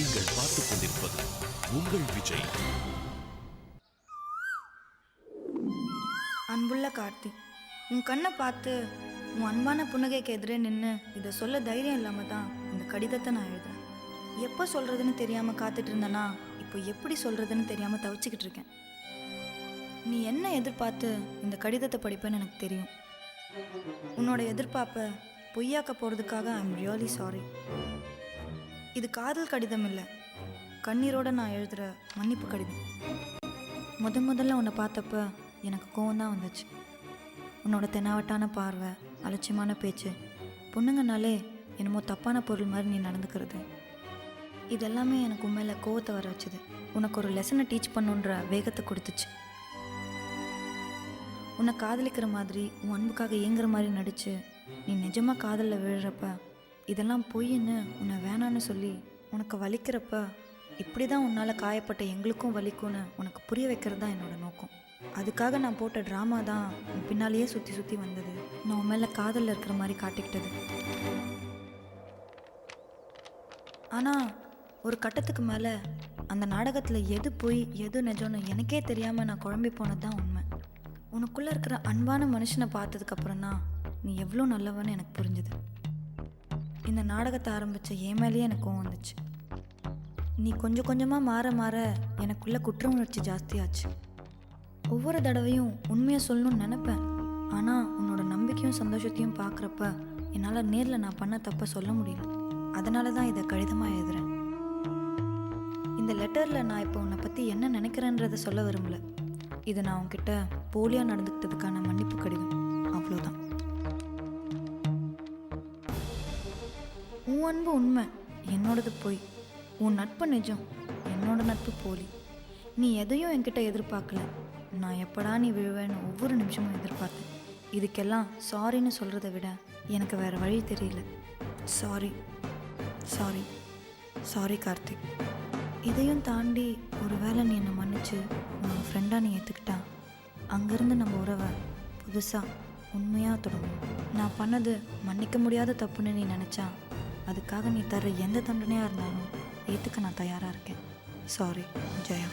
நீங்கள் பார்த்துக் கொண்டிருப்பது உங்கள் விஜய். அன்புள்ள கார்த்தி, உன் கண்ணை பார்த்து உன் அன்பான புன்னகைக்கு எதிரே நின்று இதை சொல்ல தைரியம் இல்லாமல் தான் இந்த கடிதத்தை நான் எழுதுறேன். எப்போ சொல்கிறதுன்னு தெரியாமல் காத்துட்டு இருந்தேன்னா இப்போ எப்படி சொல்கிறதுன்னு தெரியாமல் தவிச்சிக்கிட்டு இருக்கேன். நீ என்ன எதிர்பார்த்து இந்த கடிதத்தை படிப்பேன்னு எனக்கு தெரியும். உன்னோட எதிர்பார்ப்பை பொய்யாக்க போகிறதுக்காக ஐ எம் ரியலி சாரி. இது காதல் கடிதம் இல்லை, கண்ணீரோடு நான் எழுதுகிற மன்னிப்பு கடிதம். முதல்ல உன்னை பார்த்தப்ப எனக்கு கோவம் தான் வந்துச்சு. உன்னோட தெனாவட்டான பார்வை, அலட்சியமான பேச்சு, பொண்ணுங்கனாலே என்னமோ தப்பான பொருள் மாதிரி நீ நடந்துக்கிறது, இதெல்லாமே எனக்கு உண்மையில கோவத்தை வர வச்சுது. உனக்கு ஒரு லெசனை டீச் பண்ணுன்ற வேகத்தை கொடுத்துச்சு. உன்னை காதலிக்கிற மாதிரி, உன் அன்புக்காக ஏங்குற மாதிரி நடித்து நீ நிஜமாக காதலில் விழுறப்ப இதெல்லாம் பொய்ன்னு உன்னை வேணான்னு சொல்லி உனக்கு வலிக்கிறப்ப இப்படி தான் உன்னால் காயப்பட்ட எங்களுக்கும் வலிக்கும்னு உனக்கு புரிய வைக்கிறது தான் என்னோட நோக்கம். அதுக்காக நான் போட்ட ட்ராமா தான் உன் பின்னாலேயே சுற்றி சுற்றி வந்தது. நான் உன் மேலே காதலில் இருக்கிற மாதிரி காட்டிக்கிட்டது. ஆனால் ஒரு கட்டத்துக்கு மேலே அந்த நாடகத்தில் எது பொய் எது நிஜம்னு எனக்கே தெரியாமல் நான் குழம்பி போனது தான் உண்மை. உனக்குள்ளே இருக்கிற அன்பான மனுஷனை பார்த்ததுக்கப்புறம் தான் நீ எவ்வளோ நல்லவன்னு எனக்கு புரிஞ்சுது. இந்த நாடகத்தை ஆரம்பித்த என் மேலேயே எனக்கு கோவம் வந்துச்சு. நீ கொஞ்சம் கொஞ்சமாக மாற மாற எனக்குள்ளே குற்ற உணர்ச்சி ஜாஸ்தியாச்சு. ஒவ்வொரு தடவையும் உண்மையை சொல்லணும்னு நினப்பேன். ஆனால் உன்னோட நம்பிக்கையும் சந்தோஷத்தையும் பார்க்குறப்ப என்னால் நேரில் நான் பண்ண தப்பை சொல்ல முடியல. அதனால தான் இதை கடிதமாக எழுதுகிறேன். இந்த லெட்டரில் நான் இப்போ உன்னை பற்றி என்ன நினைக்கிறேன்றதை சொல்ல விரும்பல. இது நான் உன்கிட்ட போலியாக நடந்துக்கிட்டதுக்கான மன்னிப்பு கடிதம், அவ்வளோதான். உன் அன்பு உண்மை, என்னோடது பொய். உன் நட்பு நிஜம், என்னோட நட்பு போலி. நீ எதையும் என்கிட்ட எதிர்பார்க்கல. நான் எப்படா நீ விழுவேன்னு ஒவ்வொரு நிமிஷமும் எதிர்பார்த்தேன். இதுக்கெல்லாம் சாரின்னு சொல்கிறத விட எனக்கு வேறு வழி தெரியல. Sorry sorry sorry Karthik. இதையும் தாண்டி ஒரு வேளை நீ என்னை மன்னிச்சு உன் ஃப்ரெண்டாக நீ ஏற்றுக்கிட்டா அங்கேருந்து நம்ம உறவை புதுசாக உண்மையாக தொடங்கும். நான் பண்ணது மன்னிக்க முடியாத தப்புன்னு நீ நினச்சா அதுக்காக நீ தர எந்த தண்டனையாக இருந்தாலும் ஏற்றுக்க நான் தயாராக இருக்கேன். சாரி ஜெயா.